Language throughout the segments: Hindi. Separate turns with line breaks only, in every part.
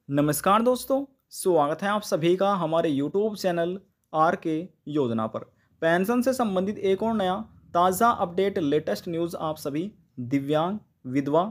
नमस्कार दोस्तों, स्वागत है आप सभी का हमारे YouTube चैनल आर के योजना पर। पेंशन से संबंधित एक और नया ताज़ा अपडेट लेटेस्ट न्यूज़ आप सभी दिव्यांग, विधवा,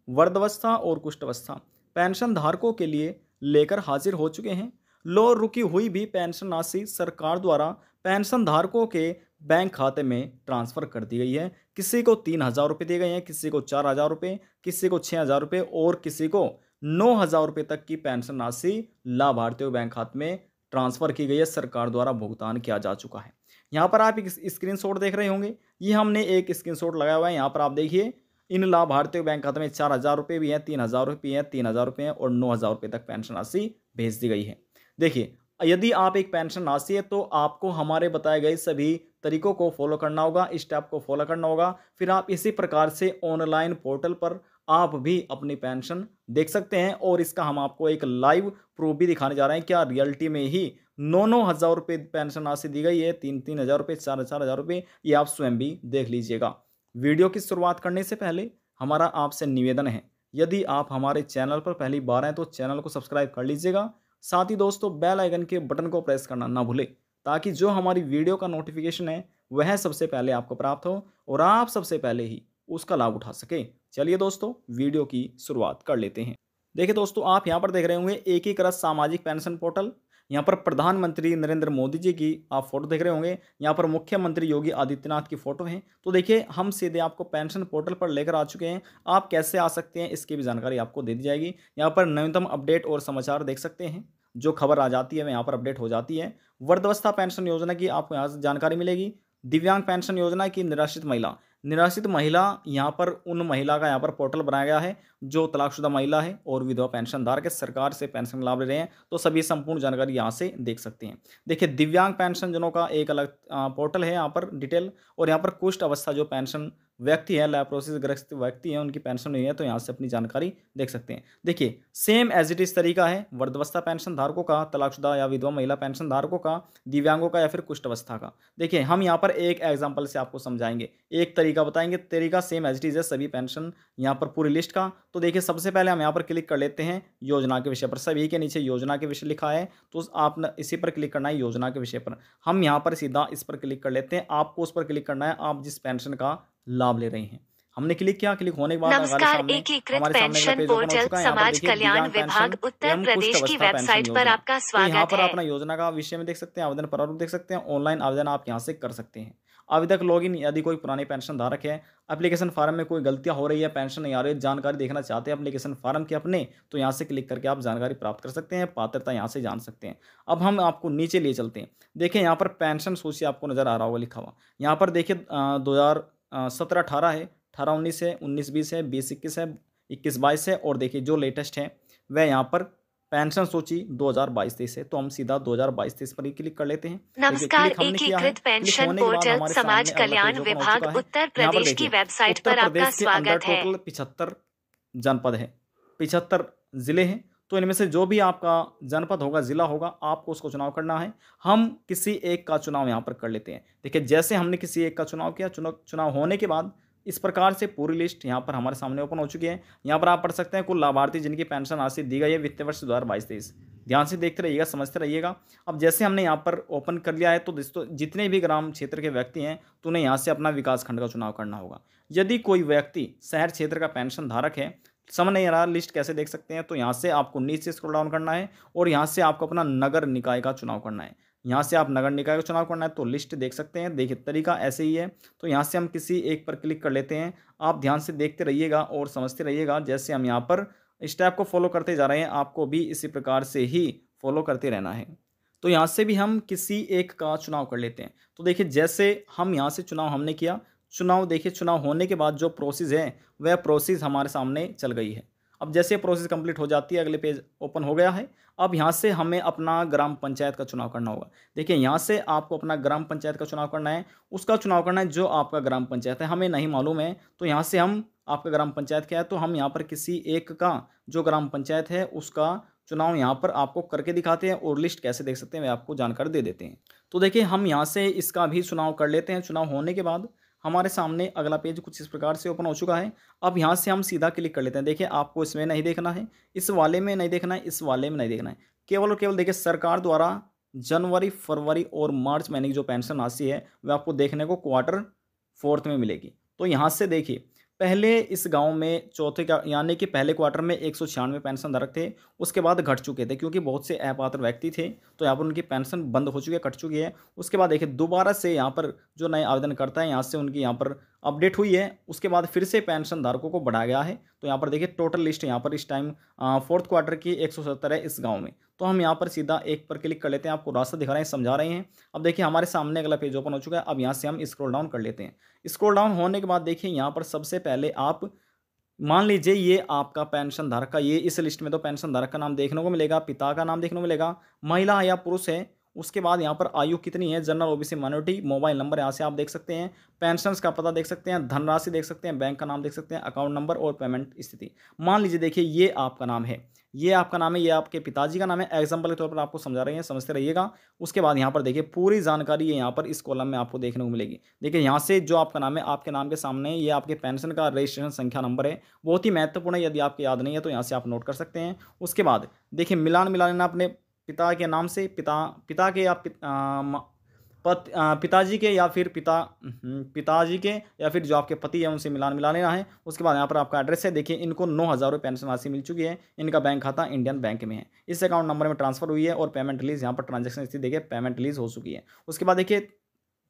वृद्धावस्था और कुष्ठावस्था पेंशन धारकों के लिए लेकर हाजिर हो चुके हैं। लो रुकी हुई भी पेंशन राशि सरकार द्वारा पेंशन धारकों के बैंक खाते में ट्रांसफ़र कर दी गई है। किसी को 3,000 रुपये दिए गए हैं, किसी को 4,000 रुपये, किसी को 6,000 रुपये और किसी को 9,000 रुपये तक की पेंशन राशि लाभार्थियों के बैंक खाते में ट्रांसफर की गई है। सरकार द्वारा भुगतान किया जा चुका है। यहाँ पर आप एक स्क्रीनशॉट देख रहे होंगे। ये हमने एक स्क्रीनशॉट लगाया हुआ है। यहाँ पर आप देखिए, इन लाभार्थियों के बैंक खाते में 4,000 रुपये भी हैं, 3,000 रुपये भी हैं, 3,000 रुपये हैं और 9,000 रुपये तक पेंशन राशि भेज दी गई है। देखिए, यदि आप एक पेंशन राशि है तो आपको हमारे बताए गए सभी तरीकों को फॉलो करना होगा, स्टेप को फॉलो करना होगा। फिर आप इसी प्रकार से ऑनलाइन पोर्टल पर आप भी अपनी पेंशन देख सकते हैं और इसका हम आपको एक लाइव प्रूफ भी दिखाने जा रहे हैं। क्या रियलिटी में ही 9,000 रुपये पेंशन राशि दी गई है, 3,000 रुपये, 4,000 रुपये, ये आप स्वयं भी देख लीजिएगा। वीडियो की शुरुआत करने से पहले हमारा आपसे निवेदन है, यदि आप हमारे चैनल पर पहली बार हैं तो चैनल को सब्सक्राइब कर लीजिएगा। साथ ही दोस्तों, बेल आइकन के बटन को प्रेस करना ना भूलें, ताकि जो हमारी वीडियो का नोटिफिकेशन है वह सबसे पहले आपको प्राप्त हो और आप सबसे पहले ही उसका लाभ उठा सके। चलिए दोस्तों, वीडियो की शुरुआत कर लेते हैं। देखिए दोस्तों, आप यहाँ पर देख रहे होंगे एकीकृत सामाजिक पेंशन पोर्टल। यहाँ पर प्रधानमंत्री नरेंद्र मोदी जी की आप फोटो देख रहे होंगे। यहाँ पर मुख्यमंत्री योगी आदित्यनाथ की फोटो है। तो देखिए, हम सीधे आपको पेंशन पोर्टल पर लेकर आ चुके हैं। आप कैसे आ सकते हैं इसकी भी जानकारी आपको दे दी जाएगी। यहाँ पर न्यूनतम अपडेट और समाचार देख सकते हैं। जो खबर आ जाती है वह यहाँ पर अपडेट हो जाती है। वृद्धावस्था पेंशन योजना की आपको यहाँ से जानकारी मिलेगी। दिव्यांग पेंशन योजना की निराश्रित महिला यहाँ पर उन महिला का यहाँ पर पोर्टल बनाया गया है जो तलाकशुदा महिला है और विधवा पेंशनधारक सरकार से पेंशन लाभ ले रहे हैं। तो सभी संपूर्ण जानकारी यहाँ से देख सकते हैं। देखिए, दिव्यांग पेंशनजनों का एक अलग पोर्टल है यहाँ पर डिटेल, और यहाँ पर कुष्ठ अवस्था जो पेंशन व्यक्ति है, लेप्रोसिस ग्रस्त व्यक्ति है, उनकी पेंशन नहीं है, तो यहाँ से अपनी जानकारी देख सकते हैं। देखिए, सेम एज इट इज तरीका है वृद्धावस्था पेंशन धारकों का, तलाकशुदा या विधवा महिला पेंशन धारकों का, दिव्यांगों का या फिर कुष्ठ अवस्था का। देखिए, हम यहाँ पर एक एग्जाम्पल से आपको समझाएंगे, एक तरीका बताएंगे। तरीका सेम एज इट इज है सभी पेंशन यहाँ पर पूरी लिस्ट का। तो देखिए, सबसे पहले हम यहाँ पर क्लिक कर लेते हैं योजना के विषय पर। सभी के नीचे योजना के विषय लिखा है, तो आप इसी पर क्लिक करना है, योजना के विषय पर। हम यहाँ पर सीधा इस पर क्लिक कर लेते हैं। आपको उस पर क्लिक करना है आप जिस पेंशन का लाभ ले रहे हैं। हमने क्लिक किया। क्लिक होने के बाद
नमस्कार, एकीकृत पेंशन पोर्टल समाज कल्याण विभाग उत्तर प्रदेश की वेबसाइट पर आपका
तो यहाँ
स्वागत
पर
है।
अपना योजना का विषय में देख सकते हैं, आवेदन प्रारूप देख सकते हैं। ऑनलाइन आवेदन आप यहाँ से कर सकते हैं। अभी तक लॉगिन, यदि कोई पुरानी पेंशन धारक है, एप्लीकेशन फार्म में कोई गलतियां हो रही है, पेंशन नहीं आ रही है, जानकारी देखना चाहते हैं एप्लीकेशन फार्म के अपने, तो यहाँ से क्लिक करके आप जानकारी प्राप्त कर सकते हैं, पात्रता यहाँ से जान सकते हैं। अब हम आपको नीचे लिए चलते हैं। देखिए, यहाँ पर पेंशन सूची आपको नजर आ रहा होगा लिखा हुआ। यहाँ पर देखिए 2017-18 है, 18-19 है, 19-20 है, 20-21 है, 21-22 है, और देखिए जो लेटेस्ट है वह यहाँ पर पेंशन सूची 2022-23 है। तो हम सीधा 2022-23 पर ही क्लिक कर लेते हैं। देखिए,
नमस्कार,
क्लिक हमने किया है।
एकीकृत
क्लिक
पेंशन
होने के बाद
पोर्टल
हमारे
समाज
सामने अगला
कल्याण
पेज ओपन हो
विभाग
चुका है।
उत्तर
यहाँ पर
प्रदेश की
देखिए,
वेबसाइट
उत्तर
पर आपका
प्रदेश के अंदर
स्वागत है।
टोटल 75 जनपद है, 75 जिले हैं। तो इनमें से जो भी आपका जनपद होगा, जिला होगा, आपको उसको चुनाव करना है। हम किसी एक का चुनाव यहाँ पर कर लेते हैं। देखिए, जैसे हमने किसी एक का चुनाव किया, चुनाव होने के बाद इस प्रकार से पूरी लिस्ट यहाँ पर हमारे सामने ओपन हो चुकी है। यहाँ पर आप पढ़ सकते हैं कुल लाभार्थी जिनकी पेंशन राशि दी गई है वित्तीय वर्ष 2022-23। ध्यान से देखते रहिएगा, समझते रहिएगा। अब जैसे हमने यहाँ पर ओपन कर लिया है, तो दोस्तों जितने भी ग्राम क्षेत्र के व्यक्ति हैं तो उन्हें यहाँ से अपना विकास खंड का चुनाव करना होगा। यदि कोई व्यक्ति शहर क्षेत्र का पेंशन धारक है, समझ नहीं आ रहा लिस्ट कैसे देख सकते हैं, तो यहाँ से आपको नीचे स्क्रॉल डाउन करना है और यहाँ से आपको अपना नगर निकाय का चुनाव करना है। यहाँ से आप नगर निकाय का चुनाव करना है, तो लिस्ट देख सकते हैं। देखिए, तरीका ऐसे ही है। तो यहाँ से हम किसी एक पर क्लिक कर लेते हैं। आप ध्यान से देखते रहिएगा और समझते रहिएगा। जैसे हम यहाँ पर स्टेप को फॉलो करते जा रहे हैं, आपको भी इसी प्रकार से ही फॉलो करते रहना है। तो यहाँ से भी हम किसी एक का चुनाव कर लेते हैं। तो देखिए, जैसे हम यहाँ से चुनाव हमने किया, चुनाव देखिए, चुनाव होने के बाद जो प्रोसेस है वह प्रोसेस हमारे सामने चल गई है। अब जैसे प्रोसेस कंप्लीट हो जाती है, अगले पेज ओपन हो गया है। अब यहाँ से हमें अपना ग्राम पंचायत का चुनाव करना होगा। देखिए, यहाँ से आपको अपना ग्राम पंचायत का चुनाव करना है, उसका चुनाव करना है जो आपका ग्राम पंचायत है। हमें नहीं मालूम है, तो यहाँ से हम आपका ग्राम पंचायत क्या है, तो हम यहाँ पर किसी एक का जो ग्राम पंचायत है उसका चुनाव यहाँ पर आपको करके दिखाते हैं, और लिस्ट कैसे देख सकते हैं मैं आपको जानकारी दे देते हैं। तो देखिए, हम यहाँ से इसका भी चुनाव कर लेते हैं। चुनाव होने के बाद हमारे सामने अगला पेज कुछ इस प्रकार से ओपन हो चुका है। अब यहाँ से हम सीधा क्लिक कर लेते हैं। देखिए आपको इसमें नहीं देखना है, इस वाले में नहीं देखना है, इस वाले में नहीं देखना है, केवल और केवल देखिए सरकार द्वारा जनवरी, फरवरी और मार्च महीने की जो पेंशन राशि है वह आपको देखने को क्वार्टर फोर्थ में मिलेगी। तो यहाँ से देखिए पहले इस गांव में चौथे का यानी कि पहले क्वार्टर में 196 पेंशन धारक थे, उसके बाद घट चुके थे क्योंकि बहुत से अपात्र व्यक्ति थे, तो यहाँ पर उनकी पेंशन बंद हो चुकी है, कट चुकी है। उसके बाद देखिए दोबारा से यहाँ पर जो नए आवेदन करता है यहाँ से उनकी यहाँ पर अपडेट हुई है, उसके बाद फिर से पेंशन धारकों को बढ़ाया गया है। तो यहाँ पर देखिए टोटल लिस्ट यहाँ पर इस टाइम फोर्थ क्वार्टर की 170 है इस गाँव में। तो हम यहाँ पर सीधा एक पर क्लिक कर लेते हैं, आपको रास्ता दिखा रहे हैं, समझा रहे हैं। अब देखिए हमारे सामने अगला पेज ओपन हो चुका है। अब यहाँ से हम स्क्रॉल डाउन कर लेते हैं। स्क्रॉल डाउन होने के बाद देखिए यहाँ पर सबसे पहले आप मान लीजिए ये आपका पेंशन धारक का, ये इस लिस्ट में तो पेंशन धारक का नाम देखने को मिलेगा, पिता का नाम देखने को मिलेगा, महिला या पुरुष है, उसके बाद यहाँ पर आयु कितनी है, general, OBC, minority, mobile number यहाँ से आप देख सकते हैं, पेंशन्स का पता देख सकते हैं, धनराशि देख सकते हैं, बैंक का नाम देख सकते हैं, अकाउंट नंबर और पेमेंट स्थिति। मान लीजिए देखिए ये आपका नाम है, ये आपका नाम है, ये आपके पिताजी का नाम है, एग्जाम्पल के तौर पर आपको समझा रहे हैं, समझते रहिएगा। उसके बाद यहाँ पर देखिए पूरी जानकारी ये यहाँ पर इस कॉलम में आपको देखने को मिलेगी। देखिए यहाँ से जो आपका नाम है, आपके नाम के सामने ये आपके पेंशन का रजिस्ट्रेशन संख्या नंबर है, बहुत ही महत्वपूर्ण है, यदि आपको याद नहीं है तो यहाँ से आप नोट कर सकते हैं। उसके बाद देखिए मिला लेना अपने पिता के नाम से, पिता के या पिताजी के या फिर पिताजी के या फिर जो आपके पति है उनसे मिला लेना है। उसके बाद यहाँ पर आपका एड्रेस है, देखिए इनको 9,000 रुपये पेंशन राशि मिल चुकी है, इनका बैंक खाता इंडियन बैंक में है, इस अकाउंट नंबर में ट्रांसफर हुई है और पेमेंट रिलीज यहाँ पर ट्रांजेक्शन स्थिति देखिए पेमेंट रिलीज हो चुकी है। उसके बाद देखिए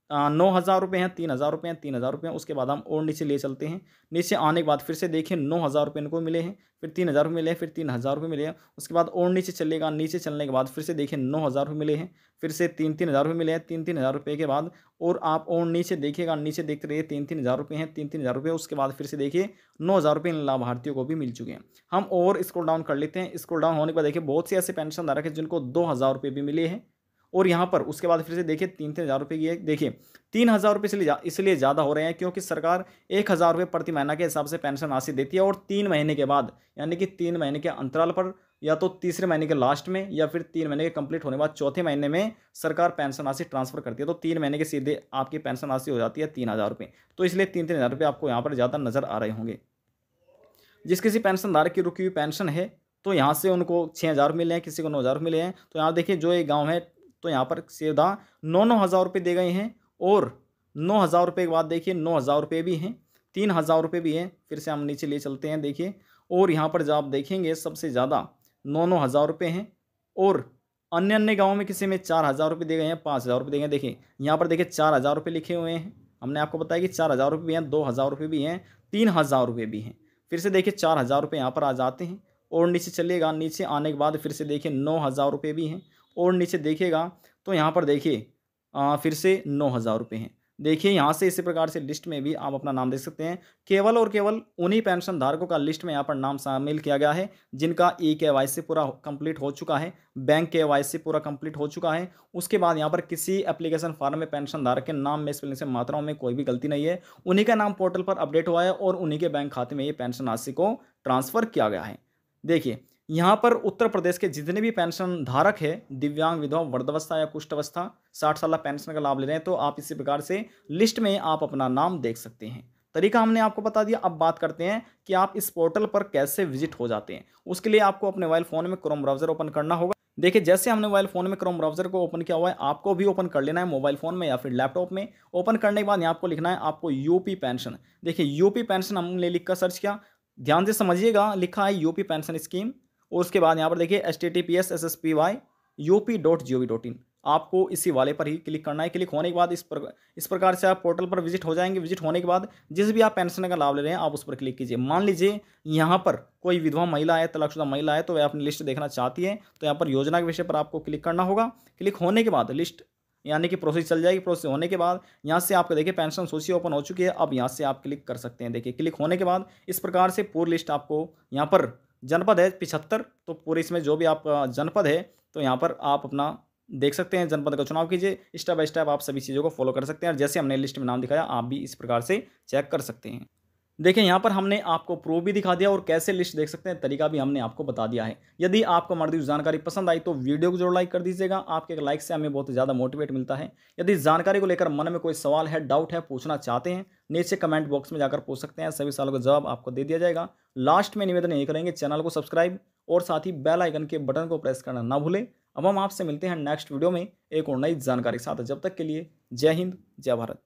9,000 रुपये हैं, 3,000 रुपये हैं, 3,000 रुपये हैं। उसके बाद हम और नीचे ले चलते हैं, नीचे आने के बाद फिर से देखिए 9,000 रुपये इनको मिले हैं, फिर 3,000 रुपये मिले हैं, फिर 3,000 रुपये मिले हैं। उसके बाद और नीचे चलेगा, नीचे चलने के बाद फिर से देखिए 9,000 रुपये मिले हैं, फिर से 3,000 रुपये मिले हैं, 3,000 रुपये के बाद और आप और नीचे देखिएगा, नीचे देखते रहिए 3,000 रुपये हैं, 3,000 रुपये। उसके बाद फिर से देखिए 9,000 रुपये इन लाभार्थियों को भी मिल चुके हैं। हम और स्क्रॉल डाउन कर लेते हैं। स्क्रॉल डाउन होने के बाद देखिए बहुत से ऐसे पेंशन धारक हैं जिनको 2,000 रुपये भी मिले हैं और यहाँ पर उसके बाद फिर से देखिए 3,000 रुपये की है। देखिए 3,000 रुपये इसलिए ज़्यादा हो रहे हैं क्योंकि सरकार 1,000 रुपये प्रति महीना के हिसाब से पेंशन राशि देती है और 3 महीने के बाद यानी कि 3 महीने के अंतराल पर या तो तीसरे महीने के लास्ट में या फिर 3 महीने के कंप्लीट होने के बाद चौथे महीने में सरकार पेंशन राशि ट्रांसफर करती है। तो 3 महीने के सीधे आपकी पेंशन राशि हो जाती है 3,000 रुपये। तो इसलिए 3,000 रुपये आपको यहाँ पर ज़्यादा नज़र आ रहे होंगे। जिस किसी पेंशन धारक की रुकी हुई पेंशन है तो यहाँ से उनको 6,000 मिले हैं, किसी को 9,000 मिले हैं। तो यहाँ देखिए जो ये गाँव है तो यहाँ पर सीधा 9,000 रुपये दे गए हैं और 9,000 रुपये के बाद देखिए 9,000 रुपये भी हैं, 3,000 रुपये भी हैं। फिर से हम नीचे ले चलते हैं देखिए और यहाँ पर जब आप देखेंगे सबसे ज़्यादा 9,000 रुपये हैं और अन्य गाँव में किसी में 4,000 रुपये दिए गए हैं, 5,000 रुपये दिए गए हैं। देखिए यहाँ पर देखिए 4,000 रुपये लिखे हुए हैं, हमने आपको बताया कि 4,000 रुपये भी हैं, 2,000 रुपये भी हैं, 3,000 रुपये भी हैं। फिर से देखिए 4,000 रुपये यहाँ पर आ जाते हैं और नीचे चलिएगा, नीचे आने के बाद फिर से देखिए 9,000 रुपये भी हैं और नीचे देखिएगा तो यहाँ पर देखिए फिर से 9,000 रुपये हैं। देखिए यहाँ से इसी प्रकार से लिस्ट में भी आप अपना नाम देख सकते हैं। केवल और केवल उन्हीं पेंशन धारकों का लिस्ट में यहाँ पर नाम शामिल किया गया है जिनका KYC पूरा कंप्लीट हो चुका है, बैंक KYC पूरा कंप्लीट हो चुका है। उसके बाद यहाँ पर किसी एप्लीकेशन फॉर्म में पेंशन धारक के नाम में स्पेलिंग से मात्राओं में कोई भी गलती नहीं है, उन्हीं का नाम पोर्टल पर अपडेट हुआ है और उन्हीं के बैंक खाते में ये पेंशन राशि को ट्रांसफ़र किया गया है। देखिए यहाँ पर उत्तर प्रदेश के जितने भी पेंशन धारक है, दिव्यांग, विधवा, वृद्धावस्था या कुष्ठ अवस्था, 60 साल पेंशन का लाभ ले रहे हैं, तो आप इसी प्रकार से लिस्ट में आप अपना नाम देख सकते हैं। तरीका हमने आपको बता दिया। अब बात करते हैं कि आप इस पोर्टल पर कैसे विजिट हो जाते हैं। उसके लिए आपको अपने मोबाइल फ़ोन में क्रोम ब्राउज़र ओपन करना होगा। देखिए जैसे हमने मोबाइल फ़ोन में क्रोम ब्राउज़र को ओपन किया हुआ है, आपको भी ओपन कर लेना है मोबाइल फ़ोन में या फिर लैपटॉप में। ओपन करने के बाद यहाँ आपको लिखना है आपको यूपी पेंशन। देखिए यूपी पेंशन हमने लिख कर सर्च किया, ध्यान से समझिएगा, लिखा है यूपी पेंशन स्कीम और उसके बाद यहाँ पर देखिए https://sspy.up.gov.in। आपको इसी वाले पर ही क्लिक करना है। क्लिक होने के बाद इस प्रकार से आप पोर्टल पर विजिट हो जाएंगे। विजिट होने के बाद जिस भी आप पेंशन का लाभ ले रहे हैं आप उस पर क्लिक कीजिए। मान लीजिए यहाँ पर कोई विधवा महिला है, तलाकशुदा महिला है, तो वह अपनी लिस्ट देखना चाहती है, तो यहाँ पर योजना के विषय पर आपको क्लिक करना होगा। क्लिक होने के बाद लिस्ट यानी कि प्रोसेस चल जाएगी। प्रोसेस होने के बाद यहाँ से आपको देखिए पेंशन सूची ओपन हो चुकी है। अब यहाँ से आप क्लिक कर सकते हैं। देखिए क्लिक होने के बाद इस प्रकार से पूरी लिस्ट आपको यहाँ पर, जनपद है 75, तो पूरे इसमें जो भी आपका जनपद है तो यहाँ पर आप अपना देख सकते हैं, जनपद का चुनाव कीजिए। स्टेप बाय स्टेप आप सभी चीज़ों को फॉलो कर सकते हैं और जैसे हमने लिस्ट में नाम दिखाया आप भी इस प्रकार से चेक कर सकते हैं। देखिए यहाँ पर हमने आपको प्रूफ भी दिखा दिया और कैसे लिस्ट देख सकते हैं तरीका भी हमने आपको बता दिया है। यदि आपको हमारी जानकारी पसंद आई तो वीडियो को जरूर लाइक कर दीजिएगा। आपके एक लाइक से हमें बहुत ज़्यादा मोटिवेट मिलता है। यदि जानकारी को लेकर मन में कोई सवाल है, डाउट है, पूछना चाहते हैं, नीचे कमेंट बॉक्स में जाकर पूछ सकते हैं। सभी सवालों का जवाब आपको दे दिया जाएगा। लास्ट में निवेदन यही करेंगे, चैनल को सब्सक्राइब और साथ ही बेल आइकन के बटन को प्रेस करना ना भूलें। अब हम आपसे मिलते हैं नेक्स्ट वीडियो में एक और नई जानकारी के साथ। जब तक के लिए जय हिंद, जय भारत।